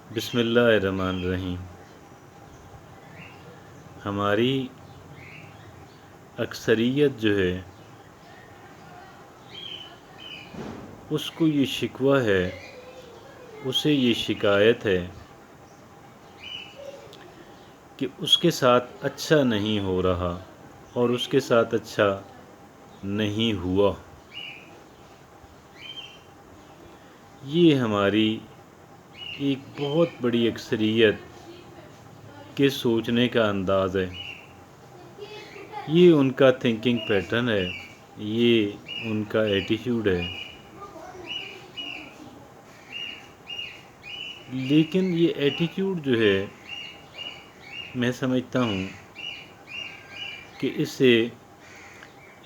بسم اللہ الرحمن الرحیم۔ ہماری اکثریت جو ہے اس کو یہ شکوہ ہے، اسے یہ شکایت ہے کہ اس کے ساتھ اچھا نہیں ہو رہا اور اس کے ساتھ اچھا نہیں ہوا۔ یہ ہماری ایک بہت بڑی اکثریت کے سوچنے کا انداز ہے، یہ ان کا تھنکنگ پیٹرن ہے، یہ ان کا ایٹیٹیوڈ ہے۔ لیکن یہ ایٹیٹیوڈ جو ہے میں سمجھتا ہوں کہ اسے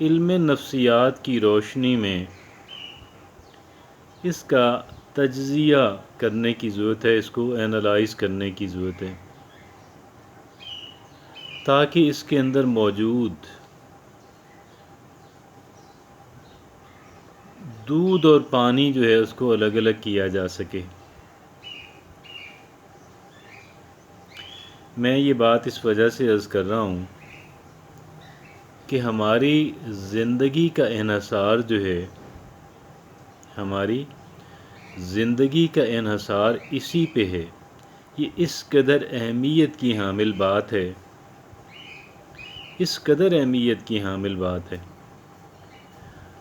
علم نفسیات کی روشنی میں اس کا تجزیہ کرنے کی ضرورت ہے، اس کو اینالائز کرنے کی ضرورت ہے، تاکہ اس کے اندر موجود دودھ اور پانی جو ہے اس کو الگ الگ کیا جا سکے۔ میں یہ بات اس وجہ سے عرض کر رہا ہوں کہ ہماری زندگی کا انحصار جو ہے، ہماری زندگی کا انحصار اسی پہ ہے۔ یہ اس قدر اہمیت کی حامل بات ہے، اس قدر اہمیت کی حامل بات ہے،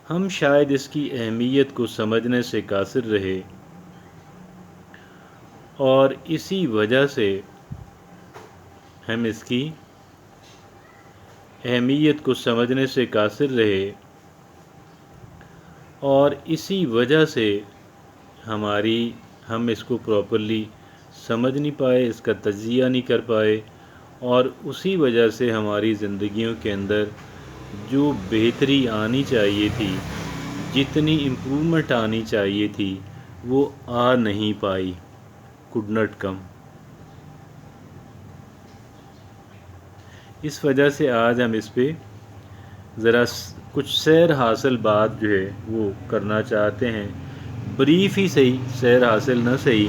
ہم شاید اس کی اہمیت کو سمجھنے سے قاصر رہے، اور اسی وجہ سے ہم اس کی اہمیت کو سمجھنے سے قاصر رہے، اور اسی وجہ سے ہم اس کو پراپرلی سمجھ نہیں پائے، اس کا تجزیہ نہیں کر پائے، اور اسی وجہ سے ہماری زندگیوں کے اندر جو بہتری آنی چاہیے تھی، جتنی امپرومنٹ آنی چاہیے تھی، وہ آ نہیں پائی، could not come۔ اس وجہ سے آج ہم اس پہ ذرا کچھ سیر حاصل بات جو ہے وہ کرنا چاہتے ہیں، بریف ہی صحیح، سیر حاصل نہ صحیح،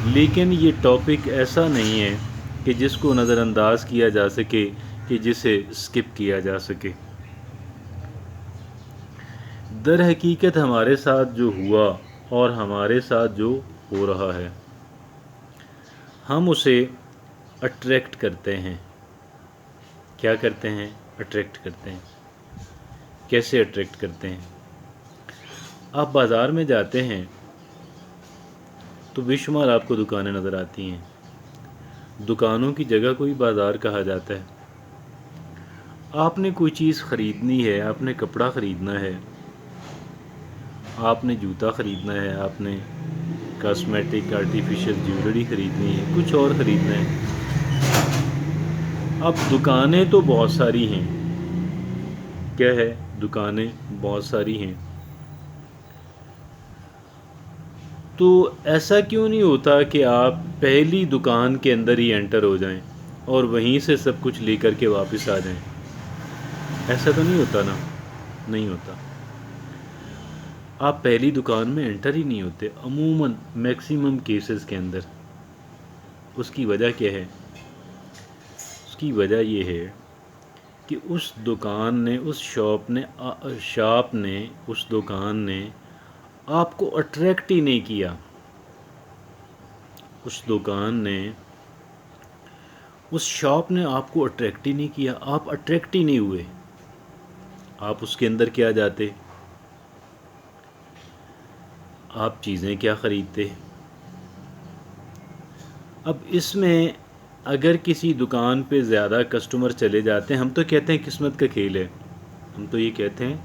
لیکن یہ ٹاپک ایسا نہیں ہے کہ جس کو نظر انداز کیا جا سکے، کہ جسے اسکپ کیا جا سکے۔ در حقیقت ہمارے ساتھ جو ہوا اور ہمارے ساتھ جو ہو رہا ہے، ہم اسے اٹریکٹ کرتے ہیں۔ کیا کرتے ہیں؟ اٹریکٹ کرتے ہیں۔ کیسے اٹریکٹ کرتے ہیں؟ آپ بازار میں جاتے ہیں تو بے شمار آپ کو دکانیں نظر آتی ہیں، دکانوں کی جگہ کو ہی بازار کہا جاتا ہے۔ آپ نے کوئی چیز خریدنی ہے، آپ نے کپڑا خریدنا ہے، آپ نے جوتا خریدنا ہے، آپ نے کاسمیٹک آرٹیفیشل جیولری خریدنی ہے، کچھ اور خریدنا ہے۔ اب دکانیں تو بہت ساری ہیں، کیا ہے؟ دکانیں بہت ساری ہیں، تو ایسا کیوں نہیں ہوتا کہ آپ پہلی دکان کے اندر ہی انٹر ہو جائیں اور وہیں سے سب کچھ لے کر کے واپس آ جائیں؟ ایسا تو نہیں ہوتا نا؟ نہیں ہوتا۔ آپ پہلی دکان میں انٹر ہی نہیں ہوتے عموماً، میکسیمم کیسز کے اندر۔ اس کی وجہ کیا ہے؟ اس کی وجہ یہ ہے کہ اس دکان نے، اس شاپ نے، اس دکان نے آپ کو اٹریکٹ ہی نہیں کیا۔ اس دکان نے، اس شاپ نے آپ کو اٹریکٹ ہی نہیں کیا، آپ اٹریکٹ ہی نہیں ہوئے۔ آپ اس کے اندر کیا جاتے؟ آپ چیزیں کیا خریدتے؟ اب اس میں اگر کسی دکان پہ زیادہ کسٹمر چلے جاتے ہیں، ہم تو کہتے ہیں قسمت کا کھیل ہے، ہم تو یہ کہتے ہیں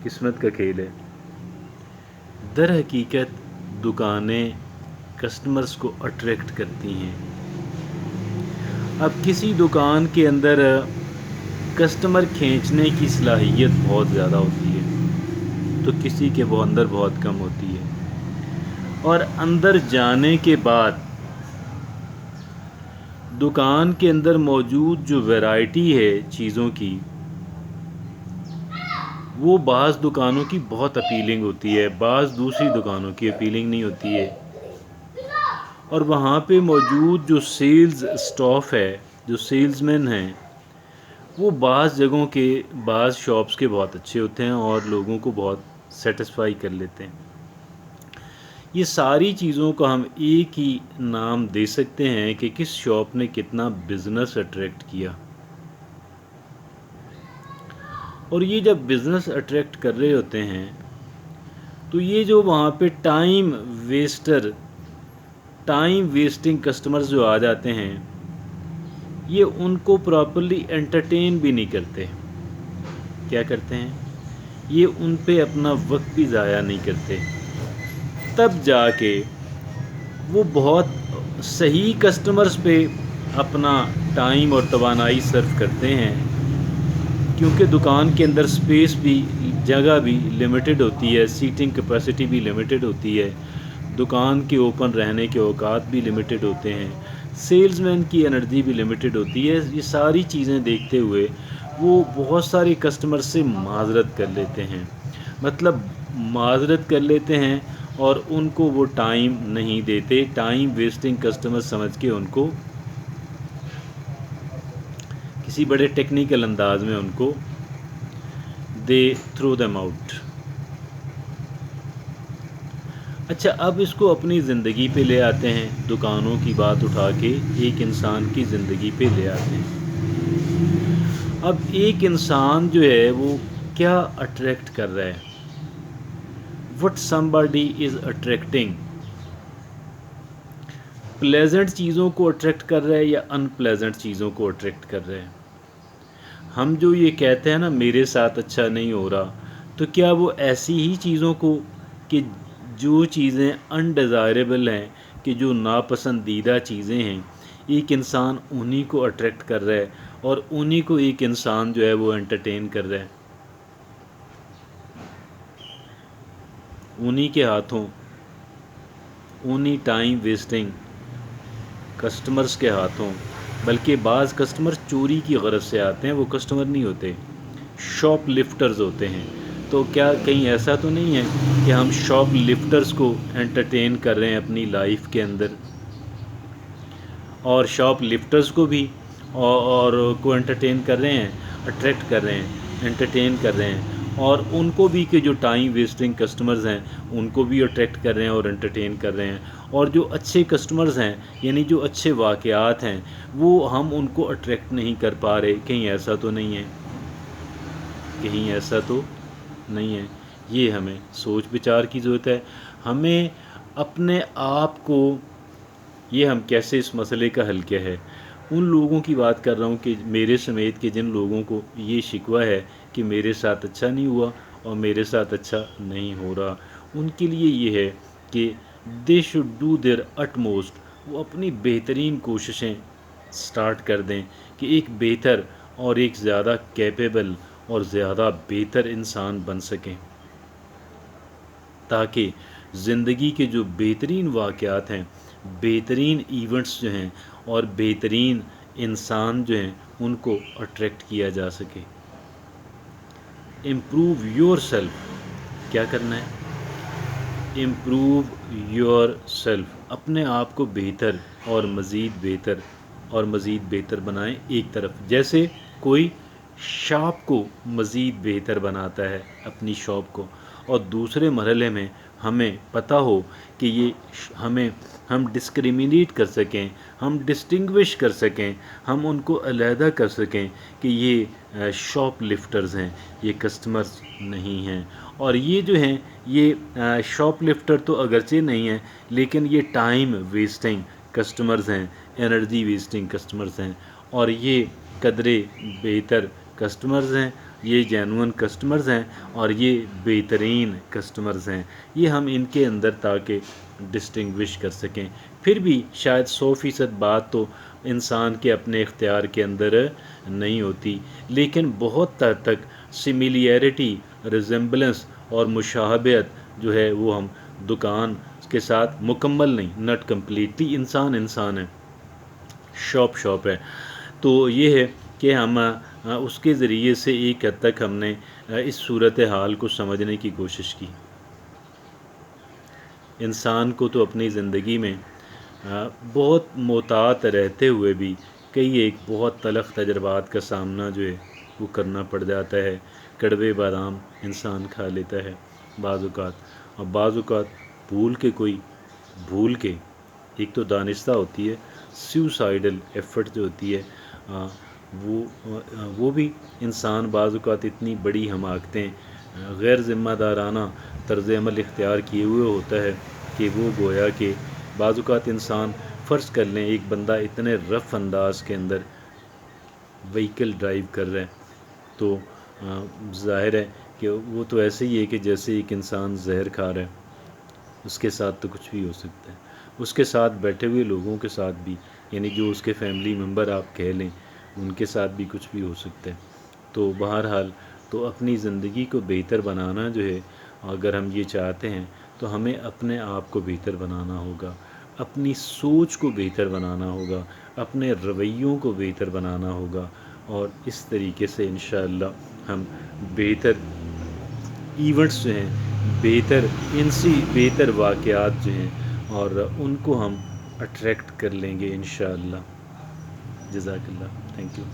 قسمت کا کھیل ہے۔ در حقیقت دکانیں کسٹمرز کو اٹریکٹ کرتی ہیں۔ اب کسی دکان کے اندر کسٹمر کھینچنے کی صلاحیت بہت زیادہ ہوتی ہے، تو کسی کے وہ اندر بہت کم ہوتی ہے، اور اندر جانے کے بعد دکان کے اندر موجود جو ویرائٹی ہے چیزوں کی، وہ بعض دکانوں کی بہت اپیلنگ ہوتی ہے، بعض دوسری دکانوں کی اپیلنگ نہیں ہوتی ہے۔ اور وہاں پہ موجود جو سیلز اسٹاف ہے، جو سیلز مین ہیں، وہ بعض جگہوں کے، بعض شاپس کے بہت اچھے ہوتے ہیں اور لوگوں کو بہت سیٹسفائی کر لیتے ہیں۔ یہ ساری چیزوں کا ہم ایک ہی نام دے سکتے ہیں کہ کس شاپ نے کتنا بزنس اٹریکٹ کیا۔ اور یہ جب بزنس اٹریکٹ کر رہے ہوتے ہیں تو یہ جو وہاں پہ ٹائم ویسٹنگ کسٹمرز جو آ جاتے ہیں، یہ ان کو پراپرلی انٹرٹین بھی نہیں کرتے۔ کیا کرتے ہیں؟ یہ ان پہ اپنا وقت بھی ضائع نہیں کرتے۔ تب جا کے وہ بہت صحیح کسٹمرز پہ اپنا ٹائم اور توانائی صرف کرتے ہیں، کیونکہ دکان کے اندر سپیس بھی، جگہ بھی لمیٹڈ ہوتی ہے، سیٹنگ کیپیسٹی بھی لمیٹڈ ہوتی ہے، دکان کے اوپن رہنے کے اوقات بھی لمیٹڈ ہوتے ہیں، سیلز مین کی انرجی بھی لمیٹڈ ہوتی ہے۔ یہ ساری چیزیں دیکھتے ہوئے وہ بہت سارے کسٹمر سے معذرت کر لیتے ہیں، مطلب معذرت کر لیتے ہیں اور ان کو وہ ٹائم نہیں دیتے، ٹائم ویسٹنگ کسٹمر سمجھ کے ان کو کسی بڑے ٹیکنیکل انداز میں ان کو دے تھرو دیم آؤٹ۔ اچھا، اب اس کو اپنی زندگی پہ لے آتے ہیں، دکانوں کی بات اٹھا کے ایک انسان کی زندگی پہ لے آتے ہیں۔ اب ایک انسان جو ہے وہ کیا اٹریکٹ کر رہا ہے؟ What somebody is attracting? Pleasant چیزوں کو اٹریکٹ کر رہا ہے یا ان پلیزنٹ چیزوں کو اٹریکٹ کر رہا ہے؟ ہم جو یہ کہتے ہیں نا میرے ساتھ اچھا نہیں ہو رہا، تو کیا وہ ایسی ہی چیزوں کو، کہ جو چیزیں انڈیزائریبل ہیں، کہ جو ناپسندیدہ چیزیں ہیں، ایک انسان انہی کو اٹریکٹ کر رہا ہے اور انہی کو ایک انسان جو ہے وہ انٹرٹین کر رہا ہے، انہی کے ہاتھوں، انہی ٹائم ویسٹنگ کسٹمرز کے ہاتھوں۔ بلکہ بعض کسٹمر چوری کی غرض سے آتے ہیں، وہ کسٹمر نہیں ہوتے، شاپ لفٹرز ہوتے ہیں۔ تو کیا کہیں ایسا تو نہیں ہے کہ ہم شاپ لفٹرز کو انٹرٹین کر رہے ہیں اپنی لائف کے اندر، اور شاپ لفٹرز کو بھی اور کو انٹرٹین کر رہے ہیں، اٹریکٹ کر رہے ہیں، انٹرٹین کر رہے ہیں، اور ان کو بھی کہ جو ٹائم ویسٹنگ کسٹمرز ہیں ان کو بھی اٹریکٹ کر رہے ہیں اور انٹرٹین کر رہے ہیں، اور جو اچھے کسٹمرز ہیں، یعنی جو اچھے واقعات ہیں، وہ ہم ان کو اٹریکٹ نہیں کر پا رہے۔ کہیں ایسا تو نہیں ہے؟ کہیں ایسا تو نہیں ہے؟ یہ ہمیں سوچ بچار کی ضرورت ہے۔ ہمیں اپنے آپ کو، یہ ہم کیسے اس مسئلے کا حل کیا ہے؟ ان لوگوں کی بات کر رہا ہوں کہ میرے سمیت کہ جن لوگوں کو یہ شکوہ ہے کہ میرے ساتھ اچھا نہیں ہوا اور میرے ساتھ اچھا نہیں ہو رہا، ان کے لیے یہ ہے کہ they should do there it most, وہ اپنی بہترین کوششیں سٹارٹ کر دیں کہ ایک بہتر اور ایک زیادہ کیپیبل اور زیادہ بہتر انسان بن سکیں، تاکہ زندگی کے جو بہترین واقعات ہیں، بہترین ایونٹس جو ہیں اور بہترین انسان جو ہیں ان کو اٹریکٹ کیا جا سکے۔ امپروو یور سیلف، کیا کرنا ہے؟ امپروو یور سیلف، اپنے آپ کو بہتر اور مزید بہتر اور مزید بہتر بنائیں۔ ایک طرف جیسے کوئی شاپ کو مزید بہتر بناتا ہے اپنی شاپ کو، اور دوسرے مرحلے میں ہمیں پتہ ہو کہ یہ ہم ڈسکریمنیٹ کر سکیں، ہم ڈسٹنگوش کر سکیں، ہم ان کو علیحدہ کر سکیں کہ یہ شاپ لفٹرز ہیں، یہ کسٹمرز نہیں ہیں، اور یہ جو ہیں یہ شاپ لفٹر تو اگرچہ نہیں ہیں لیکن یہ ٹائم ویسٹنگ کسٹمرز ہیں، انرجی ویسٹنگ کسٹمرز ہیں، اور یہ قدرے بہتر کسٹمرز ہیں، یہ جینون کسٹمرز ہیں، اور یہ بہترین کسٹمرز ہیں۔ یہ ہم ان کے اندر تاکہ ڈسٹنگوش کر سکیں۔ پھر بھی شاید 100% بات تو انسان کے اپنے اختیار کے اندر نہیں ہوتی، لیکن بہت حد تک سملیرٹی، ریزمبلنس اور مشابہت جو ہے وہ ہم دکان کے ساتھ مکمل نہیں، نٹ کمپلیٹلی، انسان ہے، شاپ ہے، تو یہ ہے کہ ہم اس کے ذریعے سے ایک حد تک ہم نے اس صورتحال کو سمجھنے کی کوشش کی۔ انسان کو تو اپنی زندگی میں بہت محتاط رہتے ہوئے بھی کئی ایک بہت تلخ تجربات کا سامنا جو ہے وہ کرنا پڑ جاتا ہے. کڑوے بادام انسان کھا لیتا ہے بعض اوقات، اور بعض اوقات بھول کے ایک تو دانستہ ہوتی ہے، سیوسائڈل ایفرٹ جو ہوتی ہے وہ بھی انسان بعض اوقات اتنی بڑی حماقتیں غیر ذمہ دارانہ طرز عمل اختیار کیے ہوئے ہوتا ہے کہ وہ گویا کہ بعض اوقات انسان، فرض کر لیں ایک بندہ اتنے رف انداز کے اندر وہیکل ڈرائیو کر رہا ہے تو ظاہر ہے کہ وہ تو ایسے ہی ہے کہ جیسے ایک انسان زہر کھا رہا ہے، اس کے ساتھ تو کچھ بھی ہو سکتا ہے. اس کے ساتھ بیٹھے ہوئے لوگوں کے ساتھ بھی، یعنی جو اس کے فیملی ممبر آپ کہہ لیں، ان کے ساتھ بھی کچھ بھی ہو سکتا ہے. تو بہرحال تو اپنی زندگی کو بہتر بنانا جو ہے، اگر ہم یہ چاہتے ہیں تو ہمیں اپنے آپ کو بہتر بنانا ہوگا، اپنی سوچ کو بہتر بنانا ہوگا، اپنے رویوں کو بہتر بنانا ہوگا، اور اس طریقے سے انشاءاللہ ہم بہتر ایونٹس جو ہیں، بہتر واقعات جو ہیں، اور ان کو ہم اٹریکٹ کر لیں گے انشاءاللہ. جزاک اللہ. Thank you.